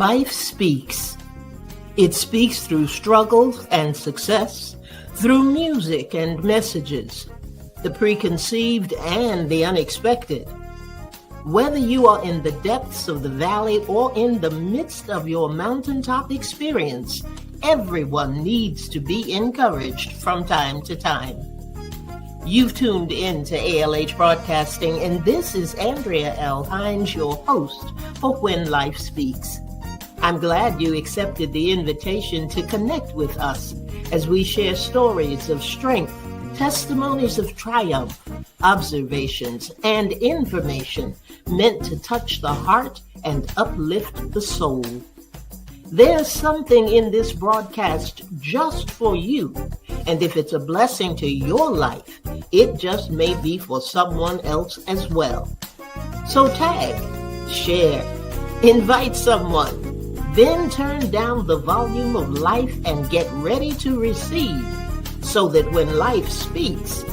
Life speaks. It speaks through struggles and success, through music and messages, the preconceived and the unexpected. Whether you are in the depths of the valley or in the midst of your mountaintop experience, everyone needs to be encouraged from time to time. You've tuned in to ALH Broadcasting, and this is Andrea L. Hines, your host for When Life Speaks. I'm glad you accepted the invitation to connect with us as we share stories of strength, testimonies of triumph, observations, and information meant to touch the heart and uplift the soul. There's something in this broadcast just for you, and if it's a blessing to your life, it just may be for someone else as well. So tag, share, invite someone, then turn down the volume of life and get ready to receive, so that when life speaks,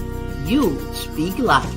you speak life.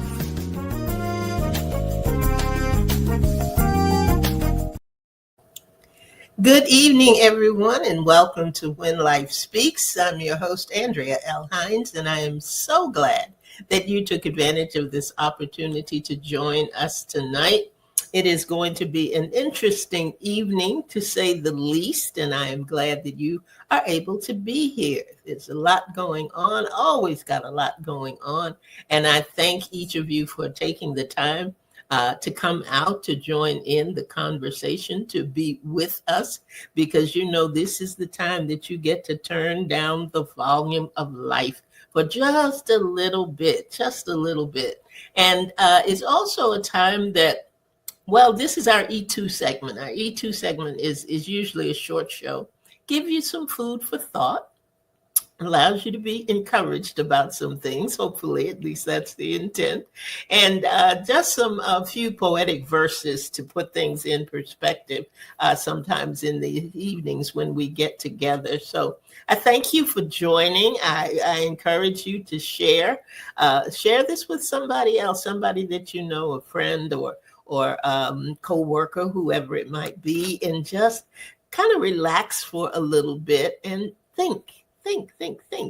Good evening, everyone, and welcome to When Life Speaks. I'm your host, Andrea L. Hines, and I am so glad that you took advantage of this opportunity to join us tonight. It is going to be an interesting evening, to say the least, and I am glad that you are able to be here. There's a lot going on, always got a lot going on, and I thank each of you for taking the time to come out to join in the conversation, to be with us, because you know this is the time that you get to turn down the volume of life for just a little bit. And it's also a time that, well, this is our E2 segment. Our E2 segment is usually a short show, give you some food for thought, allows you to be encouraged about some things, hopefully, at least that's the intent, and just a few poetic verses to put things in perspective sometimes in the evenings when we get together. So I thank you for joining. I encourage you to share this with somebody else, somebody that you know, a friend or co-worker, whoever it might be, and just kind of relax for a little bit and think.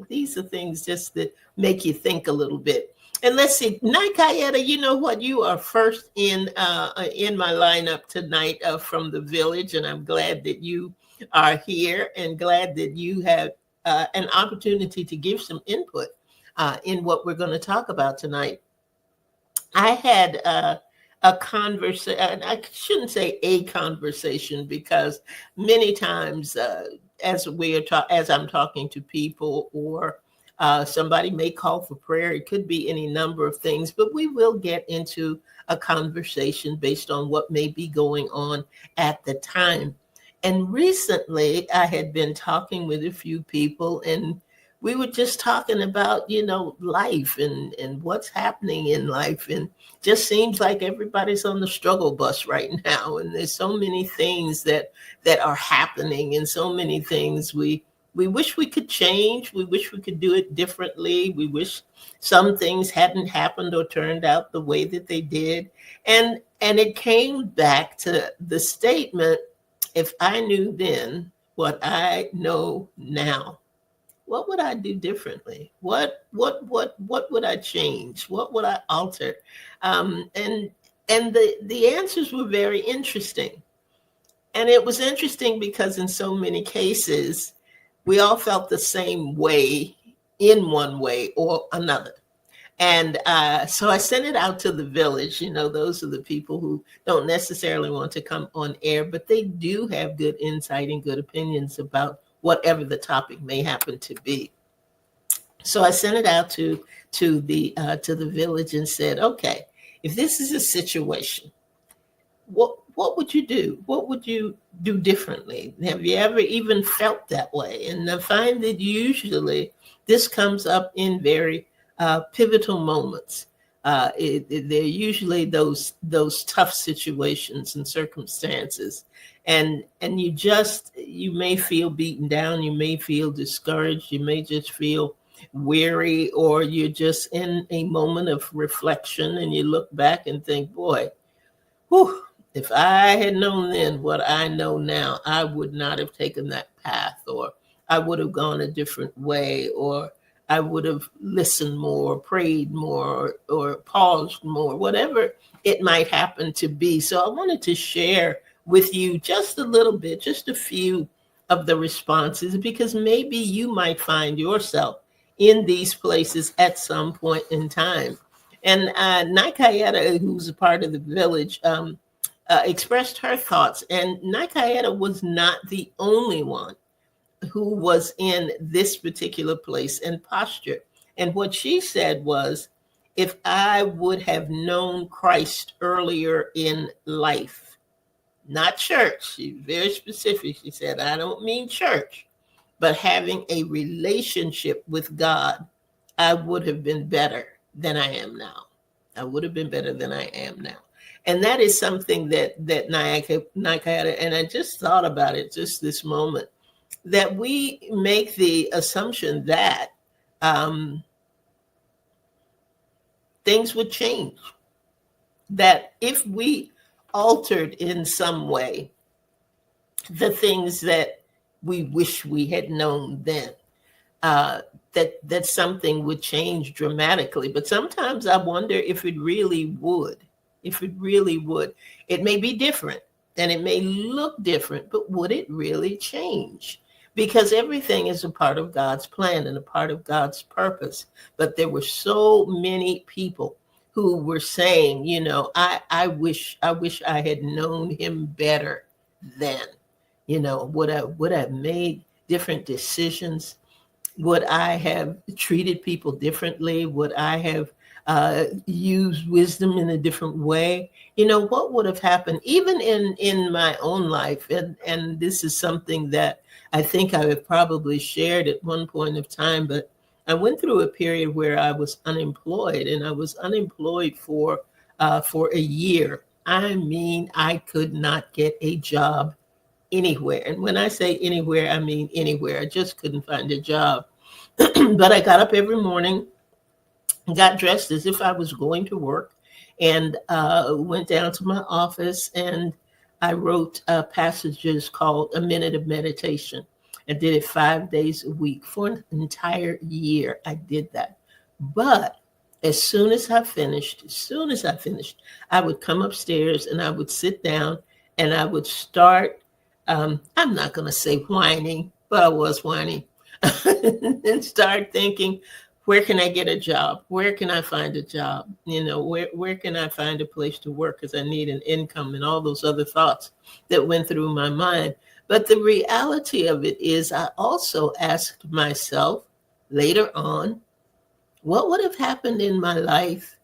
These are things just that make you think a little bit. And let's see, Naikayeta, you know what? You are first in my lineup tonight from the village, and I'm glad that you are here and glad that you have an opportunity to give some input in what we're going to talk about tonight. I had a conversation, I shouldn't say a conversation, because many times as I'm talking to people, or somebody may call for prayer, it could be any number of things, but we will get into a conversation based on what may be going on at the time. And recently I had been talking with a few people, and we were just talking about, life and what's happening in life. And just seems like everybody's on the struggle bus right now. And there's so many things that are happening, and so many things we wish we could change. We wish we could do it differently. We wish some things hadn't happened or turned out the way that they did. And it came back to the statement, if I knew then what I know now, what would I do differently? What would I change? What would I alter? And the answers were very interesting. And it was interesting because in so many cases, we all felt the same way in one way or another. And so I sent it out to the village. Those are the people who don't necessarily want to come on air, but they do have good insight and good opinions about whatever the topic may happen to be. So I sent it out to the village and said, okay, if this is a situation, what would you do? What would you do differently? Have you ever even felt that way? And I find that usually this comes up in very pivotal moments. They're usually those tough situations and circumstances. And you may feel beaten down, you may feel discouraged, you may just feel weary, or you're just in a moment of reflection and you look back and think, boy, If I had known then what I know now, I would not have taken that path, or I would have gone a different way, or I would have listened more, prayed more, or paused more, whatever it might happen to be. So I wanted to share with you just a little bit, just a few of the responses, because maybe you might find yourself in these places at some point in time. And Nikayeta, who's a part of the village, expressed her thoughts. And Nikayeta was not the only one who was in this particular place and posture. And what she said was, if I would have known Christ earlier in life, not church, she's very specific. She said, I don't mean church, but having a relationship with God, I would have been better than I am now. I would have been better than I am now. And that is something that Nike, and I just thought about it just this moment, that we make the assumption that um, things would change, that if we altered in some way the things that we wish we had known then, that something would change dramatically. But sometimes I wonder if it really would. If it really would. It may be different and it may look different, but would it really change? Because everything is a part of God's plan and a part of God's purpose. But there were so many people who were saying, I wish I had known him better then. Would I have made different decisions? Would I have treated people differently? Would I have used wisdom in a different way? What would have happened even in my own life? And this is something that I think I have probably shared at one point of time, but I went through a period where I was unemployed, and I was unemployed for a year. I mean, I could not get a job anywhere. And when I say anywhere, I mean anywhere. I just couldn't find a job. But I got up every morning, got dressed as if I was going to work, and went down to my office, and I wrote passages called A Minute of Meditation. I did it 5 days a week for an entire year. I did that. But as soon as I finished, I would come upstairs and I would sit down and I would start, I'm not going to say whining, but I was whining, and start thinking, where can I get a job? Where can I find a job? Where can I find a place to work? Because I need an income, and all those other thoughts that went through my mind. But the reality of it is, I also asked myself later on, what would have happened in my life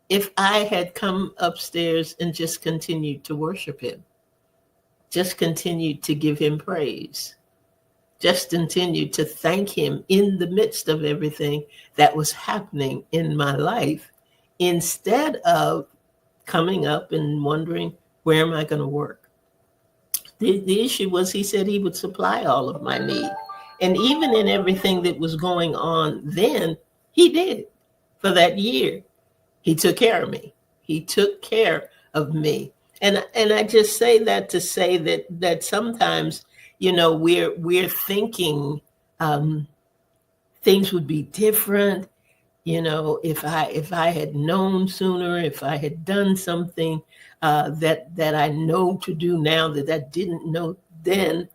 if I had come upstairs and just continued to worship him, just continued to give him praise, just continued to thank him in the midst of everything that was happening in my life, instead of coming up and wondering, where am I going to work? The issue was, he said he would supply all of my need. And even in everything that was going on then, he did. For that year, he took care of me. He took care of me. And I just say that to say that sometimes, we're thinking things would be different. If I had known sooner, if I had done something that I know to do now that I didn't know then,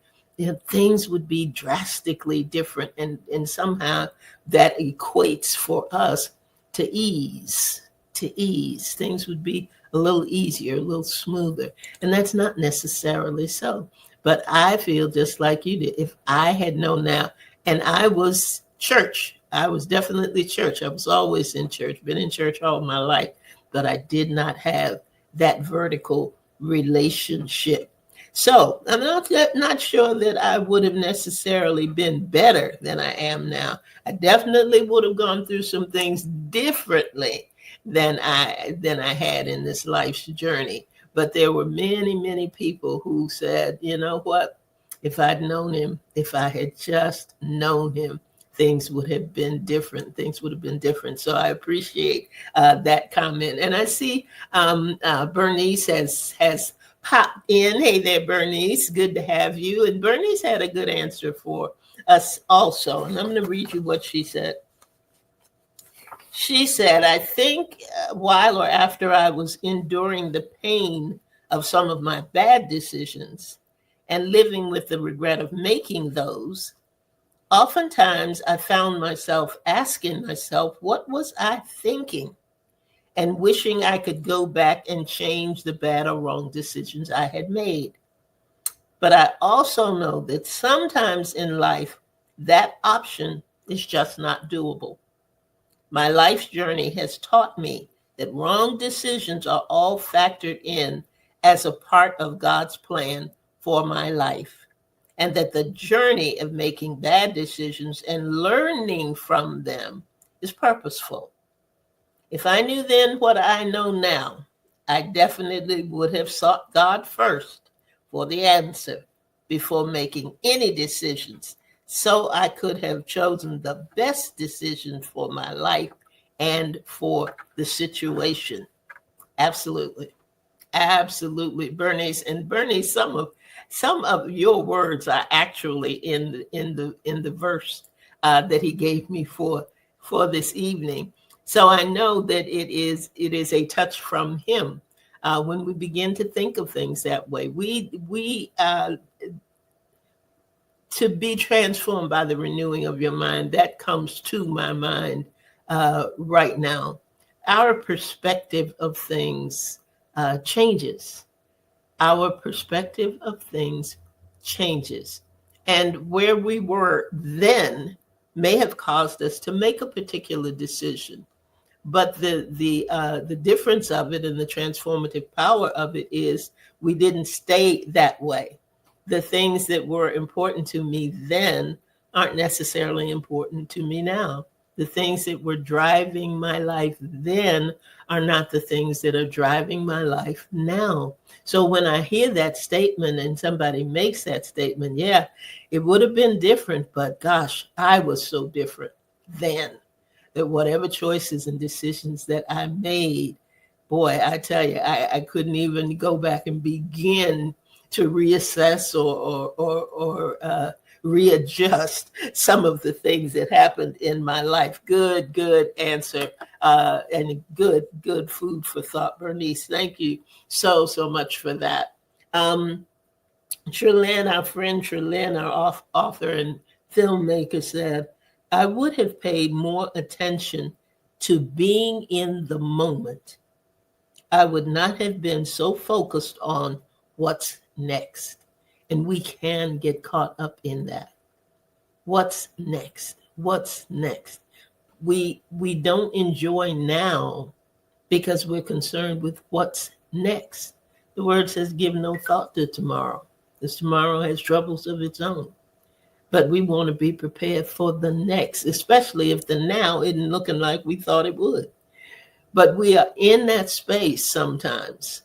things would be drastically different. And somehow that equates for us to ease. Things would be a little easier, a little smoother. And that's not necessarily so. But I feel just like you did. If I had known now, and I was church, I was definitely church. I was always in church, been in church all my life, but I did not have that vertical relationship. So I'm not sure that I would have necessarily been better than I am now. I definitely would have gone through some things differently than I had in this life's journey. But there were many, many people who said, you know what, if I'd known him, if I had just known him, things would have been different. So I appreciate that comment. And I see Bernice has popped in. Hey there, Bernice. Good to have you. And Bernice had a good answer for us also. And I'm going to read you what she said. She said, I think while or after I was enduring the pain of some of my bad decisions and living with the regret of making those, oftentimes I found myself asking myself, what was I thinking? And wishing I could go back and change the bad or wrong decisions I had made. But I also know that sometimes in life, that option is just not doable. My life's journey has taught me that wrong decisions are all factored in as a part of God's plan for my life, and that the journey of making bad decisions and learning from them is purposeful. If I knew then what I know now, I definitely would have sought God first for the answer before making any decisions, so I could have chosen the best decision for my life and for the situation. Absolutely. Absolutely, Bernice. And Bernice, some of your words are actually in the verse that he gave me for this evening. So I know that it is a touch from him. When we begin to think of things that way, we to be transformed by the renewing of your mind. That comes to my mind right now. Our perspective of things changes. Our perspective of things changes. And where we were then may have caused us to make a particular decision. But the difference of it and the transformative power of it is we didn't stay that way. The things that were important to me then aren't necessarily important to me now. The things that were driving my life then are not the things that are driving my life now. So when I hear that statement and somebody makes that statement, yeah, it would have been different, but gosh, I was so different then that whatever choices and decisions that I made, boy, I tell you, I couldn't even go back and begin to reassess or readjust some of the things that happened in my life. Good answer, and good food for thought, Bernice. Thank you so much for that. Trelyn, our friend Trelyn, our author and filmmaker, said, I would have paid more attention to being in the moment. I would not have been so focused on what's next. And we can get caught up in that. What's next? What's next? We don't enjoy now because we're concerned with what's next. The word says, give no thought to tomorrow, because tomorrow has troubles of its own. But we want to be prepared for the next, especially if the now isn't looking like we thought it would. But we are in that space sometimes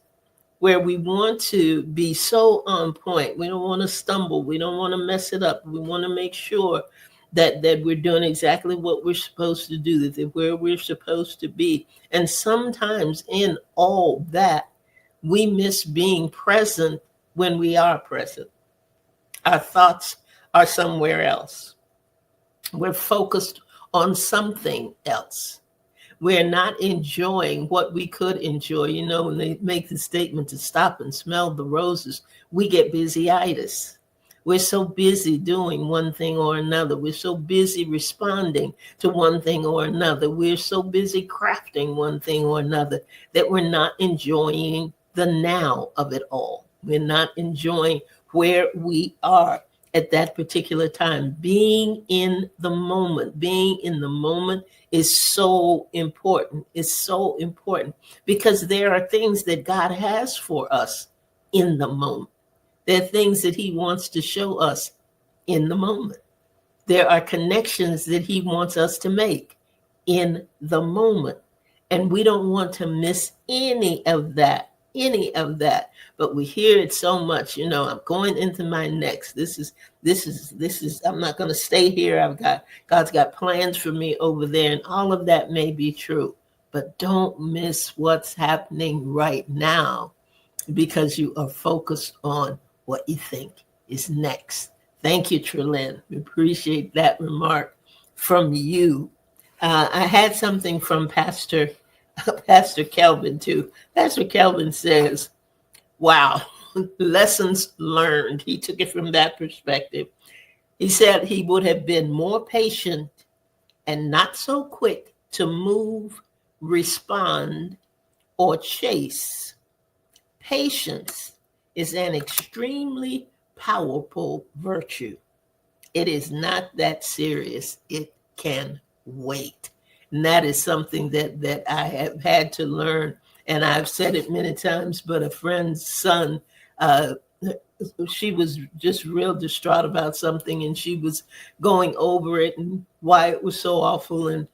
where we want to be so on point. We don't want to stumble. We don't want to mess it up. We want to make sure that we're doing exactly what we're supposed to do, that where we're supposed to be. And sometimes in all that, we miss being present when we are present. Our thoughts are somewhere else. We're focused on something else. We're not enjoying what we could enjoy. You know, when they make the statement to stop and smell the roses, we get busyitis. We're so busy doing one thing or another. We're so busy responding to one thing or another. We're so busy crafting one thing or another that we're not enjoying the now of it all. We're not enjoying where we are at that particular time. Being in the moment is so important. It's so important because there are things that God has for us in the moment. There are things that he wants to show us in the moment. There are connections that he wants us to make in the moment. And we don't want to miss any of that. But we hear it so much, you know, I'm going into my next. This is, I'm not going to stay here. God's got plans for me over there. And all of that may be true, but don't miss what's happening right now. because you are focused on what you think is next. Thank you, Trelyn. We appreciate that remark from you. I had something from Pastor Kelvin too. Pastor Kelvin says, wow, lessons learned. He took it from that perspective. He said he would have been more patient and not so quick to move, respond, or chase. Patience is an extremely powerful virtue. It is not that serious. It can wait. And that is something that I have had to learn. And I've said it many times, but a friend's son, uh, she was just real distraught about something, and she was going over it and why it was so awful and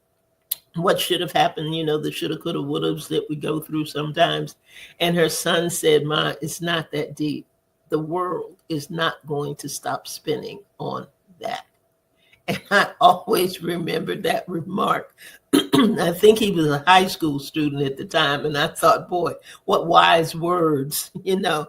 what should have happened, the shoulda, coulda, wouldas that we go through sometimes. And her son said, Ma, it's not that deep. The world is not going to stop spinning on that. And I always remember that remark. I think he was a high school student at the time. And I thought, boy, what wise words. The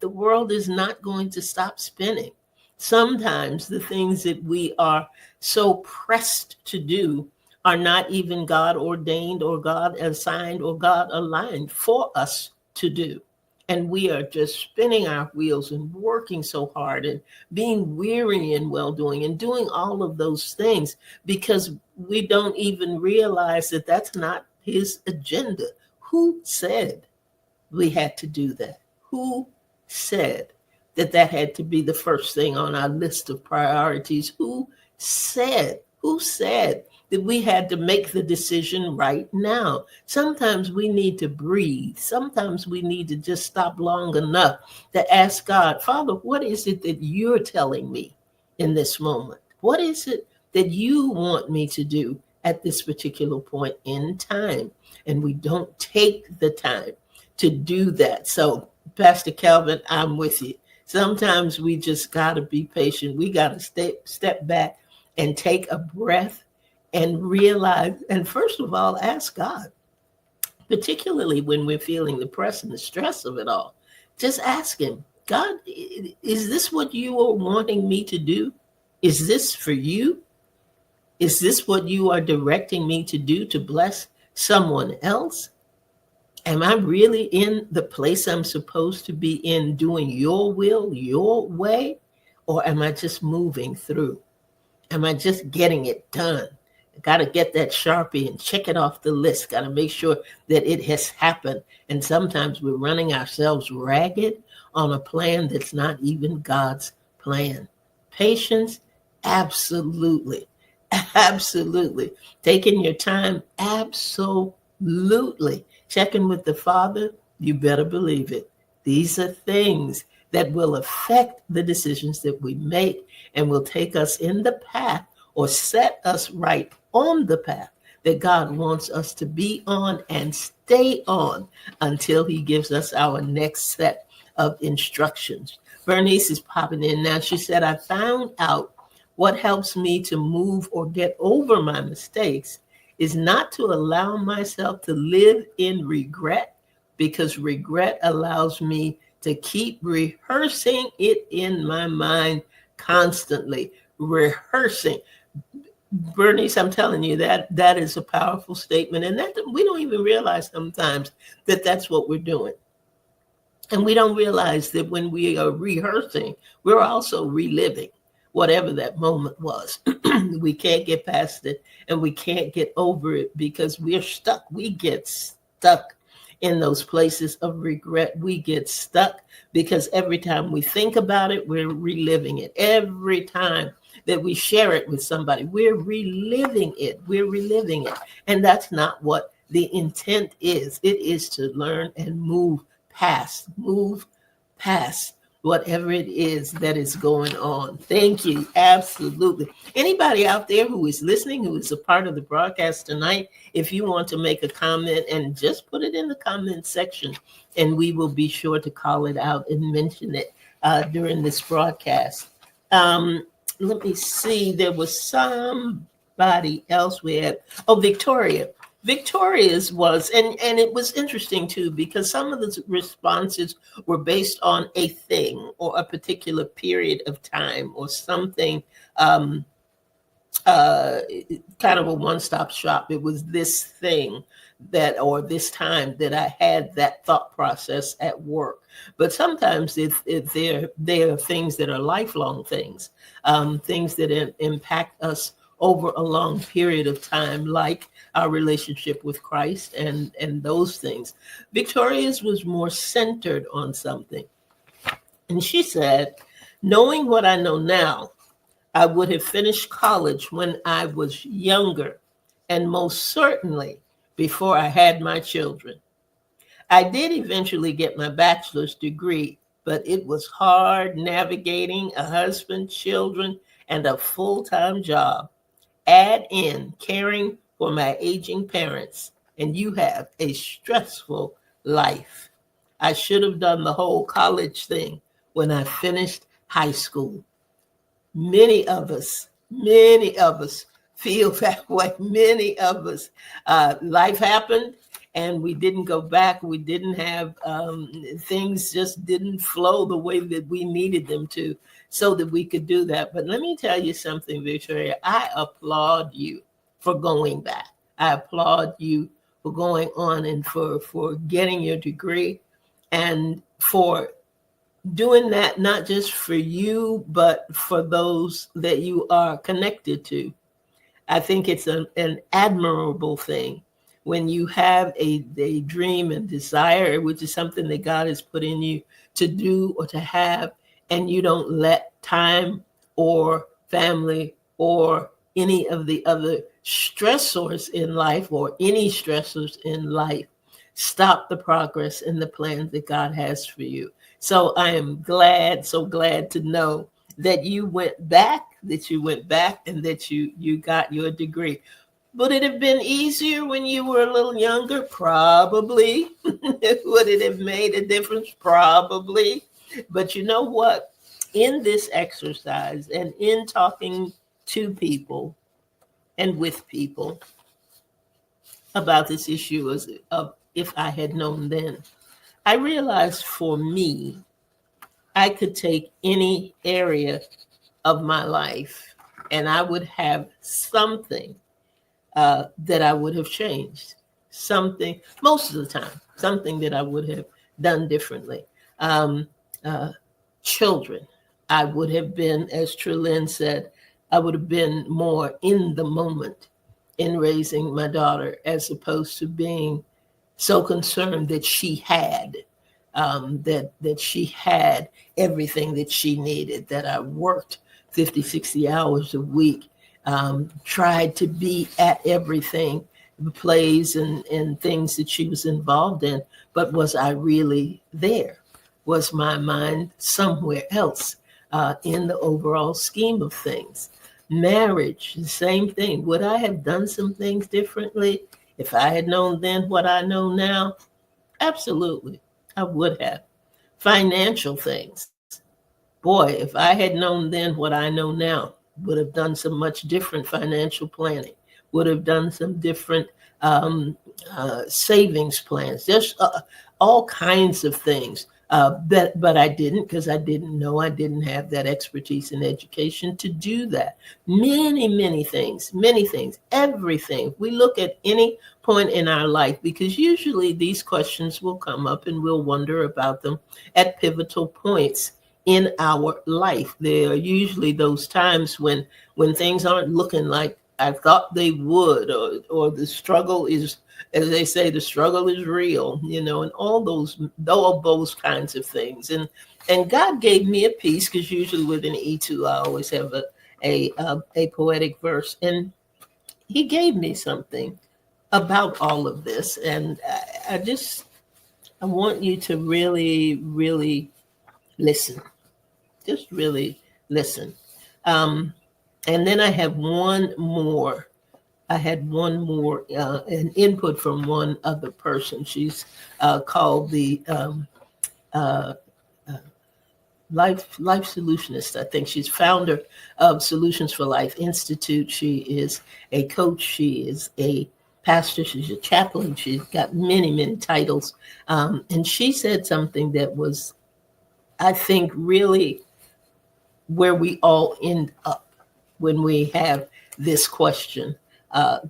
world is not going to stop spinning. Sometimes the things that we are so pressed to do are not even God ordained or God assigned or God aligned for us to do. And we are just spinning our wheels and working so hard and being weary in well-doing and doing all of those things because we don't even realize that that's not his agenda. Who said we had to do that? Who said that had to be the first thing on our list of priorities? Who said that we had to make the decision right now? Sometimes we need to breathe. Sometimes we need to just stop long enough to ask God, Father, what is it that you're telling me in this moment? What is it that you want me to do at this particular point in time? And we don't take the time to do that. So, Pastor Calvin, I'm with you. Sometimes we just got to be patient. We got to step back and take a breath and realize, and first of all, ask God, particularly when we're feeling the press and the stress of it all. Just ask him, God, is this what you are wanting me to do? Is this for you? Is this what you are directing me to do to bless someone else? Am I really in the place I'm supposed to be in, doing your will, your way? Or am I just moving through? Am I just getting it done? Got to get that Sharpie and check it off the list. Got to make sure that it has happened. And sometimes we're running ourselves ragged on a plan that's not even God's plan. Patience, absolutely. Absolutely. Taking your time, absolutely. Checking with the Father, you better believe it. These are things that will affect the decisions that we make and will take us in the path or set us right on the path that God wants us to be on and stay on until he gives us our next set of instructions. Bernice is popping in now. She said, I found out what helps me to move or get over my mistakes is not to allow myself to live in regret, because regret allows me to keep rehearsing it in my mind constantly. Rehearsing. Bernice, I'm telling you, that is a powerful statement. And that we don't even realize sometimes that that's what we're doing. And we don't realize that when we are rehearsing, we're also reliving whatever that moment was. We can't get past it and we can't get over it because we're stuck. We get stuck in those places of regret. We get stuck because every time we think about it, we're reliving it. Every time that we share it with somebody, we're reliving it. We're reliving it. And that's not what the intent is. It is to learn and move past whatever it is that is going on. Thank you. Absolutely. Anybody out there who is listening, who is a part of the broadcast tonight, if you want to make a comment, and just put it in the comment section, and we will be sure to call it out and mention it during this broadcast. Let me see. There was somebody else we had. Oh, Victoria. Victoria's was, and it was interesting too, because some of the responses were based on a thing or a particular period of time or something, um, uh, kind of a one-stop shop. It was this thing that, or this time that I had that thought process at work. But sometimes if there are things that are lifelong things, things that impact us over a long period of time, like our relationship with Christ and those things. Victoria's was more centered on something. And she said, knowing what I know now, I would have finished college when I was younger, and most certainly before I had my children. I did eventually get my bachelor's degree, but it was hard navigating a husband, children, and a full time job. Add in caring for my aging parents, and you have a stressful life. I should have done the whole college thing when I finished high school. Many of us feel that way. Many of us, life happened and we didn't go back. We didn't have, things just didn't flow the way that we needed them to so that we could do that. But let me tell you something, Victoria. I applaud you for going back. I applaud you for going on and for getting your degree and for doing that, not just for you, but for those that you are connected to. I think it's an admirable thing when you have a dream and desire, which is something that God has put in you to do or to have, and you don't let time or family or any of the other stressors in life or any stressors in life stop the progress and the plans that God has for you. So I am glad, so glad to know that you went back and that you got your degree. Would it have been easier when you were a little younger? Probably. Would it have made a difference? Probably. But you know what? In this exercise and in talking to people and with people about this issue of if I had known then, I realized for me, I could take any area of my life and I would have something that I would have changed. Something, most of the time, something that I would have done differently. Um, uh, Children, I would have been, as Trulyn said, I would have been more in the moment in raising my daughter as opposed to being so concerned that she had that she had everything that she needed, that I worked 50, 60 hours a week, tried to be at everything, the plays and things that she was involved in. But was I really there? Was my mind somewhere else in the overall scheme of things? Marriage, the same thing. Would I have done some things differently if I had known then what I know now? Absolutely, I would have. Financial things. Boy, if I had known then what I know now, would have done some much different financial planning, would have done some different savings plans, just all kinds of things. But I didn't because I didn't know, I didn't have that expertise and education to do that. Many things, everything. We look at any point in our life because usually these questions will come up and we'll wonder about them at pivotal points in our life. There are usually those times when things aren't looking like I thought they would, or the struggle is, as they say, the struggle is real, and all those kinds of things. And God gave me a piece because usually with an E2, I always have a poetic verse, and He gave me something about all of this, and I want you to really, really listen. Just really listen. Um, and then I have one more. I had one more an input from one other person. She's called the uh, Life Solutionist. I think she's founder of Solutions for Life Institute. She is a coach. She is a pastor, she's a chaplain, she's got many, many titles. And she said something that was, I think, really where we all end up when we have this question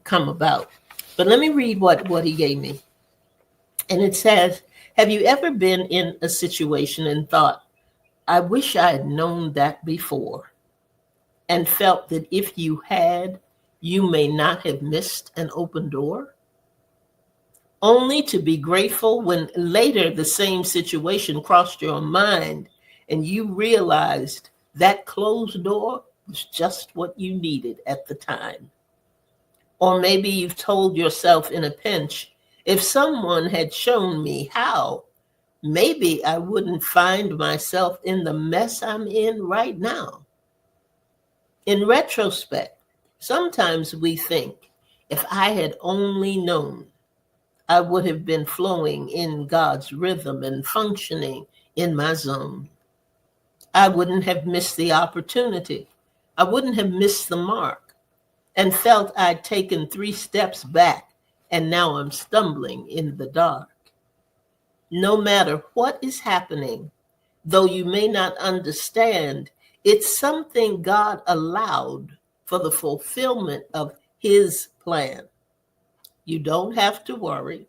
come about. But let me read what he gave me. And it says, have you ever been in a situation and thought, I wish I had known that before, and felt that if you had, you may not have missed an open door? Only to be grateful when later the same situation crossed your mind and you realized that closed door was just what you needed at the time. Or maybe you've told yourself in a pinch, if someone had shown me how, maybe I wouldn't find myself in the mess I'm in right now. In retrospect, sometimes we think, if I had only known, I would have been flowing in God's rhythm and functioning in my zone. I wouldn't have missed the opportunity. I wouldn't have missed the mark and felt I'd taken 3 steps back and now I'm stumbling in the dark. No matter what is happening, though you may not understand, it's something God allowed for the fulfillment of his plan. You don't have to worry,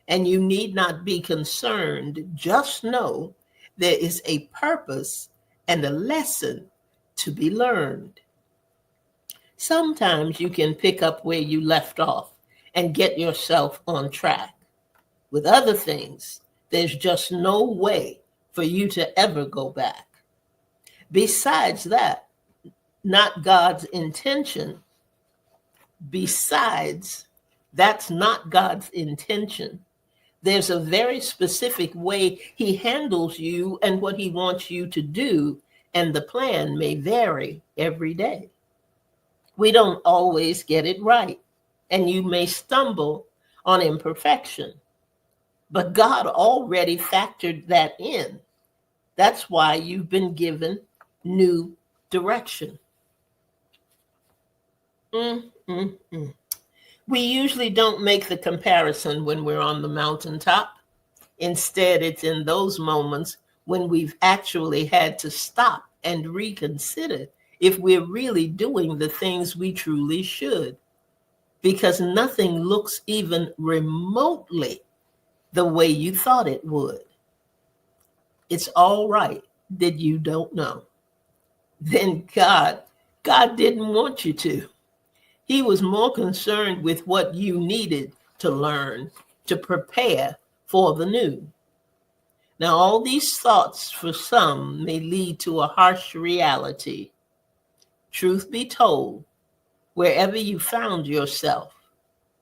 and you need not be concerned. Just know there is a purpose and a lesson to be learned. Sometimes you can pick up where you left off and get yourself on track. With other things, there's just no way for you to ever go back. Besides that, not God's intention. Besides, that's not God's intention. There's a very specific way he handles you and what he wants you to do, and the plan may vary every day. We don't always get it right, and you may stumble on imperfection, but God already factored that in. That's why you've been given new direction. We usually don't make the comparison when we're on the mountaintop. Instead, it's in those moments when we've actually had to stop and reconsider if we're really doing the things we truly should, because nothing looks even remotely the way you thought it would. It's all right that you don't know. Then God didn't want you to. He was more concerned with what you needed to learn to prepare for the new. Now, all these thoughts for some may lead to a harsh reality. Truth be told, wherever you found yourself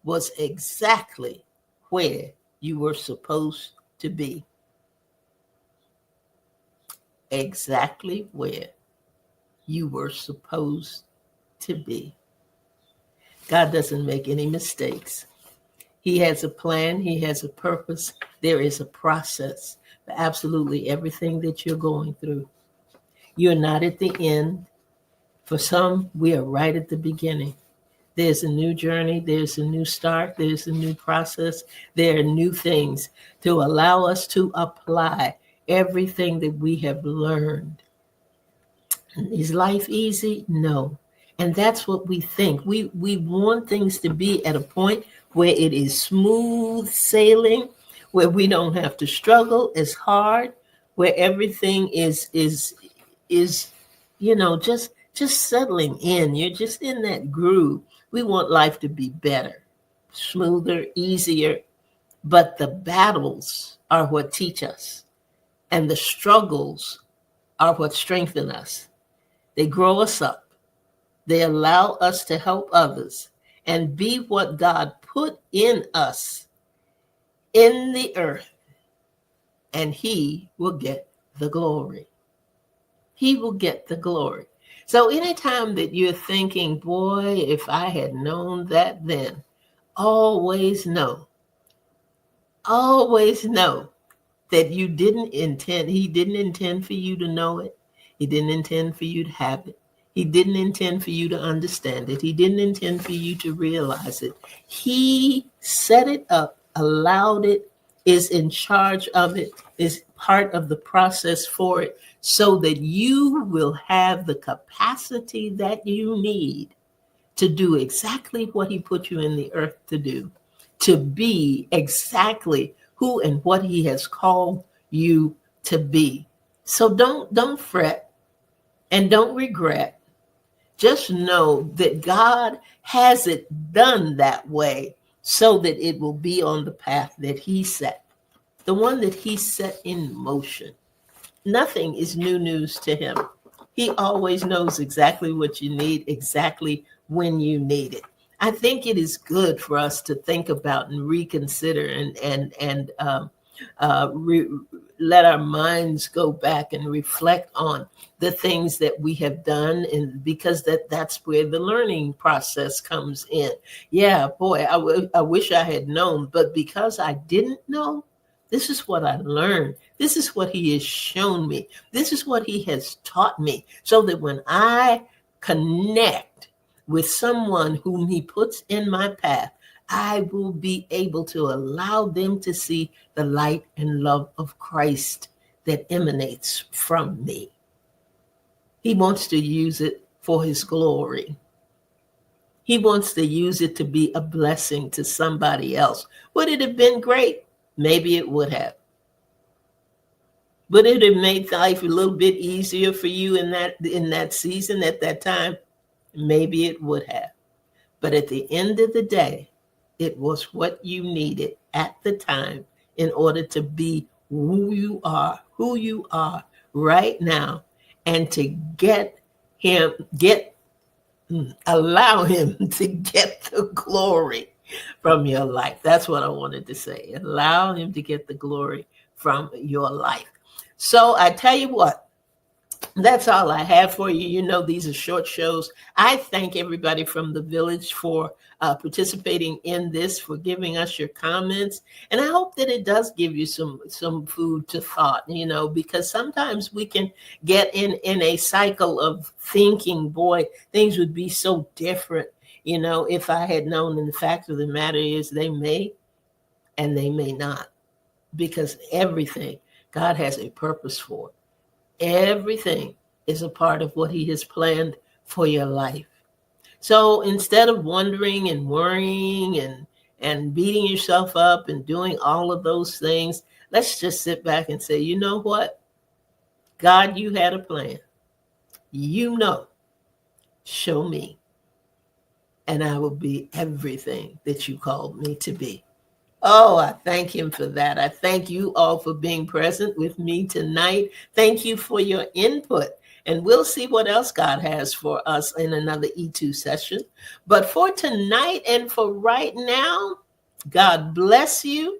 was exactly where you were supposed to be. Exactly where you were supposed to be. God doesn't make any mistakes. He has a plan. He has a purpose. There is a process for absolutely everything that you're going through. You're not at the end. For some, we are right at the beginning. There's a new journey. There's a new start. There's a new process. There are new things to allow us to apply everything that we have learned. Is life easy? No. And that's what we think. We want things to be at a point where it is smooth sailing, where we don't have to struggle as hard, where everything is just settling in. You're just in that groove. We want life to be better, smoother, easier. But the battles are what teach us, and the struggles are what strengthen us. They grow us up. They allow us to help others and be what God put in us in the earth, and he will get the glory. He will get the glory. So anytime that you're thinking, boy, if I had known that then, always know that he didn't intend for you to know it. He didn't intend for you to have it. He didn't intend for you to understand it. He didn't intend for you to realize it. He set it up, allowed it, is in charge of it, is part of the process for it, so that you will have the capacity that you need to do exactly what he put you in the earth to do, to be exactly who and what he has called you to be. So don't fret and don't regret. Just know that God has it done that way so that it will be on the path that he set, the one that he set in motion. Nothing is new news to him. He always knows exactly what you need, exactly when you need it. I think it is good for us to think about and reconsider and let our minds go back and reflect on the things that we have done, and because that's where the learning process comes in. Yeah, boy, I wish I had known, but because I didn't know, this is what I learned. This is what he has shown me. This is what he has taught me, so that when I connect with someone whom he puts in my path, I will be able to allow them to see the light and love of Christ that emanates from me. He wants to use it for his glory. He wants to use it to be a blessing to somebody else. Would it have been great? Maybe it would have. Would it have made life a little bit easier for you in that season, at that time? Maybe it would have. But at the end of the day, it was what you needed at the time in order to be who you are right now, and to allow him to get the glory from your life. That's what I wanted to say. Allow him to get the glory from your life. So I tell you what, that's all I have for you. You know, these are short shows. I thank everybody from the village for participating in this, for giving us your comments. And I hope that it does give you some food to thought, you know, because sometimes we can get in a cycle of thinking, boy, things would be so different, you know, if I had known. And the fact of the matter is, they may and they may not, because everything God has a purpose for. Everything is a part of what he has planned for your life. So instead of wondering and worrying and beating yourself up and doing all of those things, let's just sit back and say, you know what? God, you had a plan. You know, show me, and I will be everything that you called me to be. Oh, I thank him for that. I thank you all for being present with me tonight. Thank you for your input. And we'll see what else God has for us in another E2 session. But for tonight and for right now, God bless you.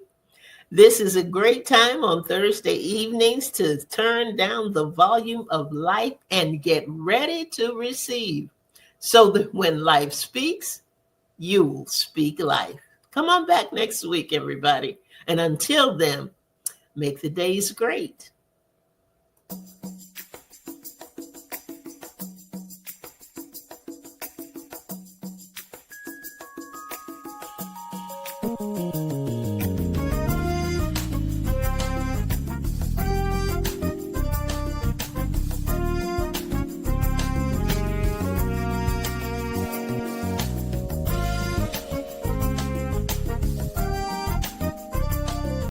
This is a great time on Thursday evenings to turn down the volume of life and get ready to receive, so that when life speaks, you'll speak life. Come on back next week, everybody. And until then, make the days great.